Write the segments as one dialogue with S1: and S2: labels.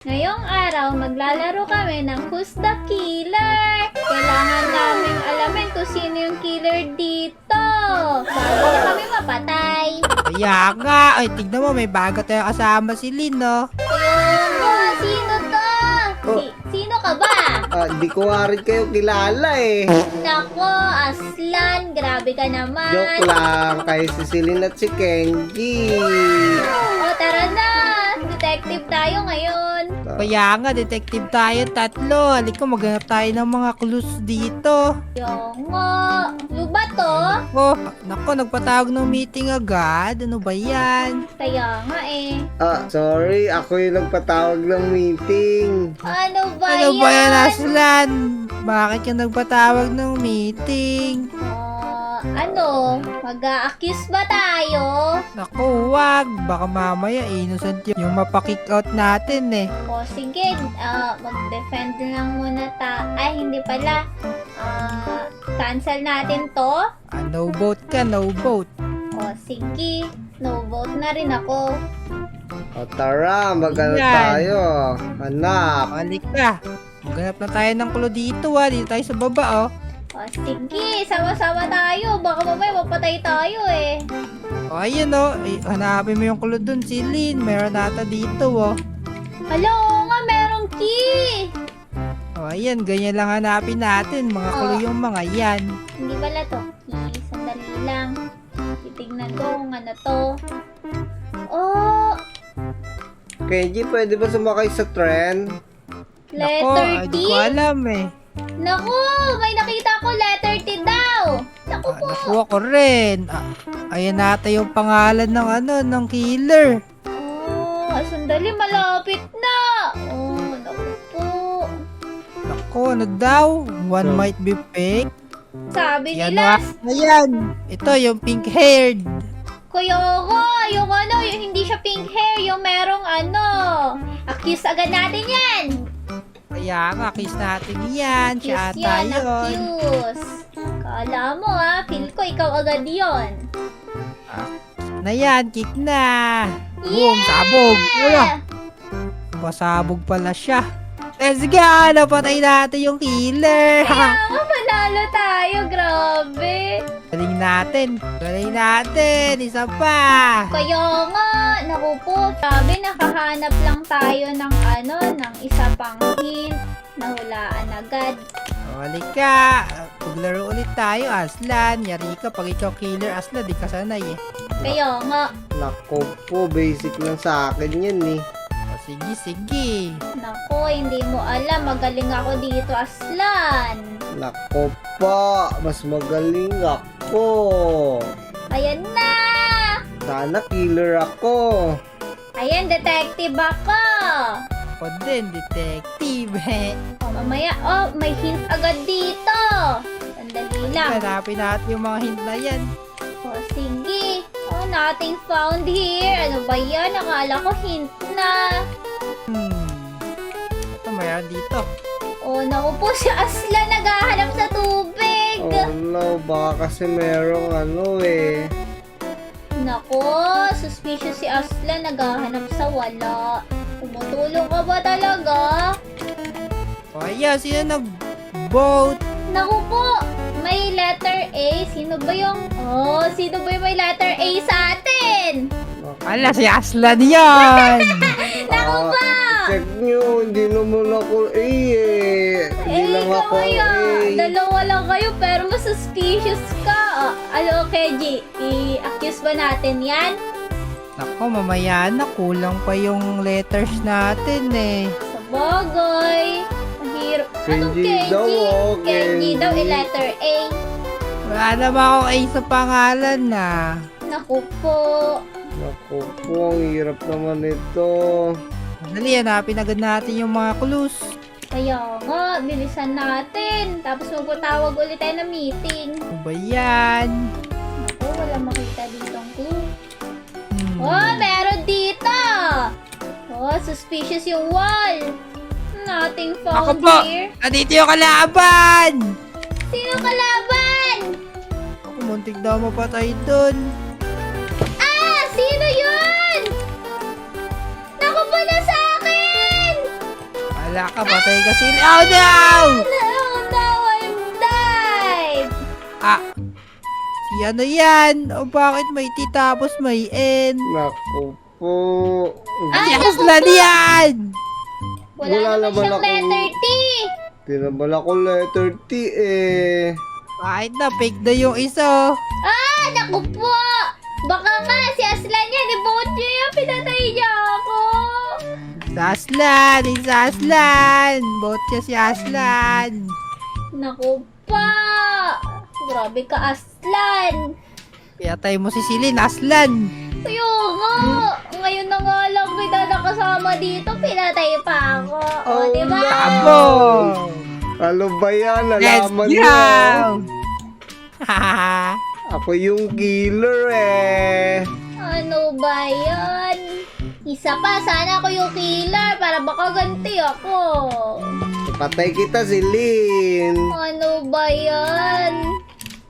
S1: Ngayong araw, maglalaro kami ng Who's the Killer? Kailangan namin alamin kung sino yung killer dito. Bago na kami mapatay.
S2: Kaya nga, ay tignan mo, may bago tayo kasama si Lynn, no?
S1: Ayun nga, sino to? Sino ka ba?
S3: Di ko nga rin kayo kilala eh.
S1: Nako, Aslan, grabe ka naman.
S3: Joke lang, kay si Celine at si Kenji.
S1: O, tara na. Detective tayo ngayon.
S2: Kaya nga, detective tayo tatlo. Halika, maghanap tayo ng mga clues dito.
S1: Yung nga. Luba to?
S2: Oh, nako, nagpatawag ng meeting agad. Ano ba yan?
S1: Kaya nga eh.
S3: Sorry, ako yung nagpatawag ng meeting.
S1: Ano ba
S2: Ano
S1: yan?
S2: ba yan, Aslan? Bakit ka nagpatawag ng meeting?
S1: Ano? Mag-a-accuse ba tayo?
S2: Naku, wag. Baka mamaya innocent yung mapakick out natin eh.
S1: O sige, mag-defend lang muna Ay, hindi pala. Cancel natin to.
S2: No vote ka, no vote.
S1: O sige, no vote na rin ako.
S3: Tara, magano
S2: Yan.
S3: tayo. Hanap.
S2: Halika. Maghanap na tayo ng clue dito Dito tayo sa baba
S1: O sige, sama-sama tayo. Baka mamaya mapatay tayo eh.
S2: Ayun Ay, hanapin mo yung clue dun si Lynn. Meron nata dito
S1: Hello, nga merong key.
S2: Ayan, ganyan lang hanapin natin. Mga clue yung mga yan.
S1: Hindi pala to key. Sandali lang. Titignan ko kung ano to. Oh,
S3: Kenji, pwede ba sumakay sa trend?
S2: Nako,
S1: letter T?
S2: di ko alam eh.
S1: Naku, may nakita ko letter T daw. Naku po.
S2: Naku, ako rin. Ayan nata yung pangalan ng killer.
S1: Oh, sandali, malapit na. Oh, naku po.
S2: Naku, ano daw? One might be fake.
S1: Sabi
S2: Yan
S1: nila,
S2: Ayan. Ito, yung pink-haired.
S1: kuya ko, yung hindi siya pink hair, yung merong accuse agad natin yan.
S2: Kaya nga, kiss natin yan. Siya
S1: Accuse
S2: ata
S1: yan,
S2: yun.
S1: accuse. Kala mo feel ko ikaw agad yon.
S2: Na yan, kick na. Boom, sabog. Wala. Pasabog pala siya. Sige, napatay natin yung killer.
S1: Kaya nga, manalo tayo, grabe.
S2: Galing natin. Isa pa.
S1: Kaya nga, naku po, sabi nakahanap lang tayo ng ng isa pang hint, nahulaan agad.
S2: Halika. Paglaro ulit tayo, Aslan. Yari ka, pag ikaw killer, Aslan, di ka sanay eh.
S1: Kaya nga,
S3: Nako po, basic lang sa akin yan eh.
S2: Sige.
S1: naku, hindi mo alam, magaling ako dito, Aslan.
S3: Nako po, mas magaling ako.
S1: Ayan na!
S3: Sana killer ako.
S1: Ayan, detective ako!
S2: Ako din, detective.
S1: O, mamaya, may hint agad dito. Sandali lang.
S2: Hanapin natin yung mga hint na yan.
S1: O, sige. Nothing found here. Ano ba yan? Akala ko hint na.
S2: Ito, mayroon dito.
S1: O, naku po, si Aslan naghahanap sa tubig.
S3: Oh no, baka kasi merong eh.
S1: Nako, suspicious si Aslan naghahanap sa wala. Tumutulong ka ba talaga?
S2: O, ayan, sino nag-vote?
S1: Naku po, may letter A. Sino ba yung may letter A sa atin?
S2: Ala, si Aslan yan!
S1: Naku po!
S3: Check nyo, hindi naman ako eh. Hindi lang
S1: ikaw
S3: ako
S1: kaya.
S3: eh.
S1: Dalawa lang kayo pero mas suspicious ka. Kenji, i-accuse ba natin yan?
S2: Nako, mamaya na. Kulang pa yung letters natin eh.
S1: Sa bagay. Ang hirap. Anong
S3: Kenji
S1: Kenji?
S3: daw,
S1: Kenji daw,
S3: Kenji.
S1: letter A.
S2: Wala naman akong A sa pangalan na.
S1: Naku po.
S3: Naku po, ang hirap naman ito.
S2: Dali, hanapin agad natin yung mga clues.
S1: Kaya nga, bilisan natin. Tapos magpatawag ulit tayo ng meeting.
S2: Ano ba yan?
S1: Naku, wala makita ditong clue.
S2: Hmm.
S1: Oh, meron dito! Oh, suspicious yung wall. Nothing
S2: Ako
S1: found
S2: po!
S1: here.
S2: Andito yung kalaban!
S1: Sino kalaban?
S2: Ako, muntik daw mapatay dun.
S1: Sino yun? Naku po na sa akin!
S2: Wala ka, patay ka sila. Oh no!
S1: Oh no, I'm died!
S2: Ah, si ano yan? O bakit may T tapos may N?
S3: Naku po.
S2: Si Aslan yan!
S1: Wala
S3: Wala
S1: naman
S3: naman
S1: siyang
S3: ako.
S1: letter T!
S3: Tinabala ko letter T eh.
S2: Kahit na, fake na yung isa.
S1: Ah, naku po! Baka nga, si Aslan yan, ibuot niyo yan, pinatay niya ako!
S2: Si Aslan! Si Aslan! Bot niya si Aslan!
S1: Naku po! Grabe ka, Aslan!
S2: Pinatay mo si Silin, Aslan!
S1: Kaya nga! Ngayon na nga lang kita nakasama dito, pinatay pa ako. O,
S3: Oh,
S1: diba?
S3: no.
S2: Tabo!
S3: Ano ba yan?
S2: Let's
S3: Nalaman
S2: go!
S3: niyo. Ako yung killer eh.
S1: Ano ba yan? Isa pa, sana ako yung killer para baka ganti ako.
S3: Patay kita si Lin.
S1: Ano ba yan?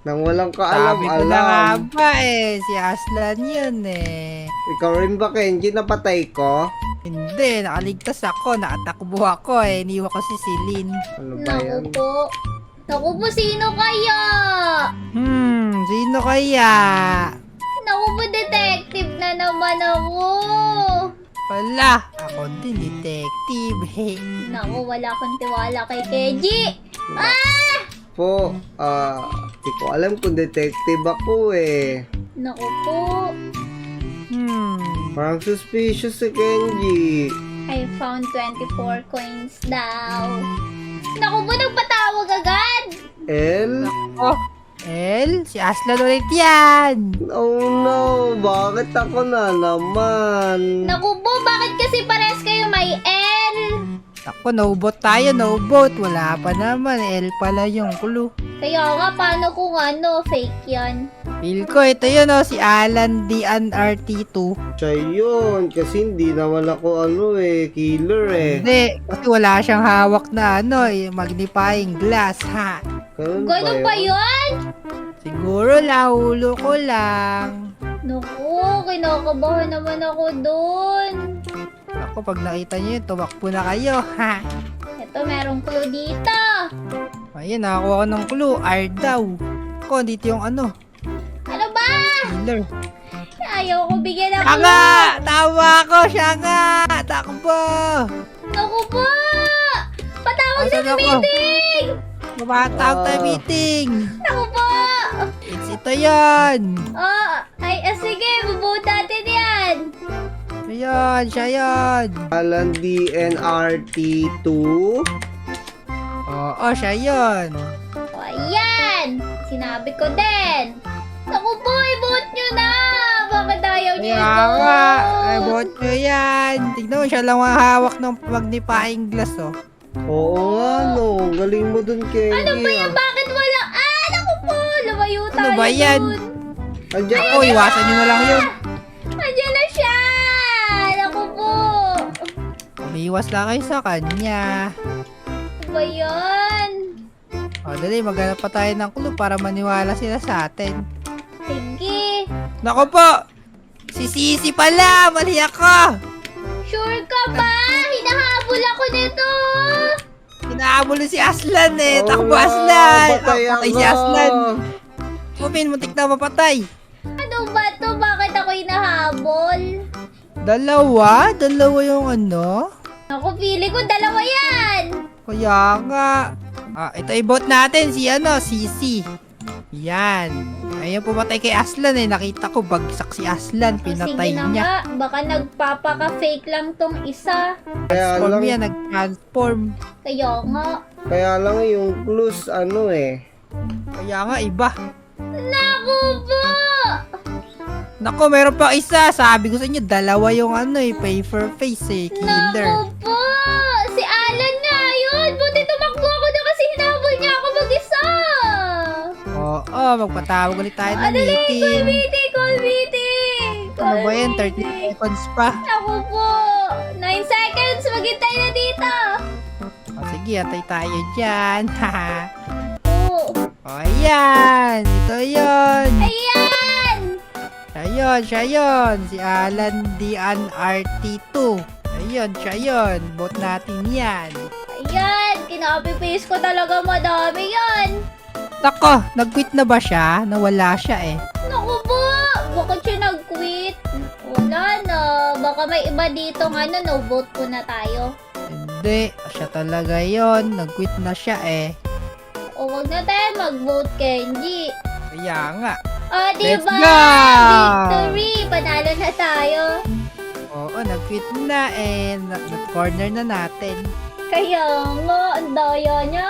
S3: Nang walang
S2: Sabi ko na nga
S3: kaalam-alam.
S2: ba si Aslan yun eh.
S3: Ikaw rin ba, Kenji, napatay ko?
S2: Hindi, nakaligtas ako, nakatakbo ako eh. Iniwan ko si Silin.
S3: Ano ba yan?
S1: Naku po. Naku po, sino kaya?
S2: Sino kaya?
S1: Naku po, detective na naman ako.
S2: Wala, ako din detective.
S1: Naku, wala akong tiwala kay Keji. Ah!
S3: Po, di ko alam kung detective ako eh.
S1: Naku po.
S3: Parang suspicious si Kenji.
S1: I found 24 coins daw. Naku po, nagpatawag agad.
S3: El?
S2: Oh, El, si Aslan ulit yan.
S3: Oh no, bakit ako na naman?
S1: Naku po, bakit kasi pares kayo may L?
S2: Ako, no-vote tayo, no-vote. Wala pa naman, El pala yung clue.
S1: Kaya nga, paano kung ano, fake yan?
S2: Feel ko, ito yun si Alan DNRT2.
S3: Siya yun, kasi hindi naman ako killer eh.
S2: Hindi, kasi wala siyang hawak na magnifying glass, ha.
S1: Ganun ba yun?
S2: Siguro lahulo ko lang.
S1: Naku, kinakabahan naman ako dun.
S2: Ako, pag nakita niyo yun, tumakbo na kayo, ha.
S1: Ito, merong clue dito.
S2: Ayun, nakakuha ko ng clue, R daw. Ako, dito yung
S1: Ano ba?
S2: killer.
S1: Ayaw ko bigyan ng
S2: Siya
S1: clue.
S2: nga! Tawa ko, siya nga! Takbo!
S1: Naku po! Patawag
S2: Asan
S1: sa
S2: ako?
S1: meeting!
S2: Bumatawag tayo meeting!
S1: Naku po!
S2: Ito yan!
S1: Sige, bubuot natin yan.
S2: Ayan, siya yan!
S3: Alan DNRT2?
S2: Oo, siya yan!
S1: O, ayan. Sinabi ko din. Naku po, ibuot nyo na. Bakit ayaw nyo
S2: Kaya nga, bot nyo yan! Tignan mo, siya lang ang hawak ng magnifying glass, oh.
S3: Oo nga no, galing mo dun Kenji.
S1: Ano ba yan? Bakit wala? Naku po, lumayo tayo
S2: Ano ba yan?
S1: dun.
S3: Andiyan
S2: Ako, iwasan nyo na lang yun.
S1: Andiyan na siya. Naku po.
S2: Umiwas lang kayo sa kanya.
S1: Ano ba yan?
S2: O, dali, maghanap pa tayo ng clue para maniwala sila sa atin.
S1: Sige.
S2: Naku po! Si Sisi pala! Mali ako!
S1: Sure ka ba? Hinahabol ako nito.
S2: Inaabol si Aslan eh!
S3: Oh,
S2: Takbo
S3: no,
S2: Aslan!
S3: patay
S2: Patay
S3: ako.
S2: si Aslan! Kumin, muntik na mapatay!
S1: Ano ba to? Bakit ako hinahabol?
S2: Dalawa? Dalawa yung ano?
S1: Ako, pili ko dalawa yan.
S2: Kaya nga. Ito i-vote natin si Sisi. Yan. Ayun, pumatay kay Aslan eh. Nakita ko, bagsak si Aslan. Pinatay
S1: Sige na
S2: niya.
S1: nga, baka nagpapaka-fake lang tong isa.
S3: Kaya
S2: Transform
S3: lang,
S2: yan, nag-transform.
S1: Kaya nga.
S3: kaya lang yung clues
S2: Kaya nga, iba.
S1: Naku po!
S2: Nako, meron pa isa. Sabi ko sa inyo, dalawa yung paper face killer.
S1: Naku po! Si Alan nga yun! Buti tumakbo ako na kasi hinabol niya ako mag-isa!
S2: Oo, magpatawag ulit tayo ng
S1: Ano na call
S2: meeting.
S1: meeting! Call meeting!
S2: Ano ba
S1: Call
S2: yan? 30
S1: meeting.
S2: seconds pa.
S1: Naku po! 9 seconds! Maghintay na dito!
S2: Sige, atay tayo dyan.
S1: Oh.
S2: Ayan, ito yun.
S1: Ayan!
S2: Siya yun. Si Alan DNRT2. Ayun, siya yun. Vote natin yan.
S1: Ayan, kinopy-paste ko talaga madami yan.
S2: Nako, nag-quit na ba siya? Nawala siya eh.
S1: Naku po, bakit siya nag-quit? Wala na, baka may iba dito no vote ko na tayo.
S2: Hindi, siya talaga yon. Nag-quit na siya eh.
S1: O wag na tayo mag-vote, Kenji.
S2: Kaya nga.
S1: O,
S2: Let's
S1: diba?
S2: go!
S1: Victory! Panalo na tayo.
S2: Oo, nag-quit na eh. Na-corner na natin.
S1: Kaya nga, ang daya niya.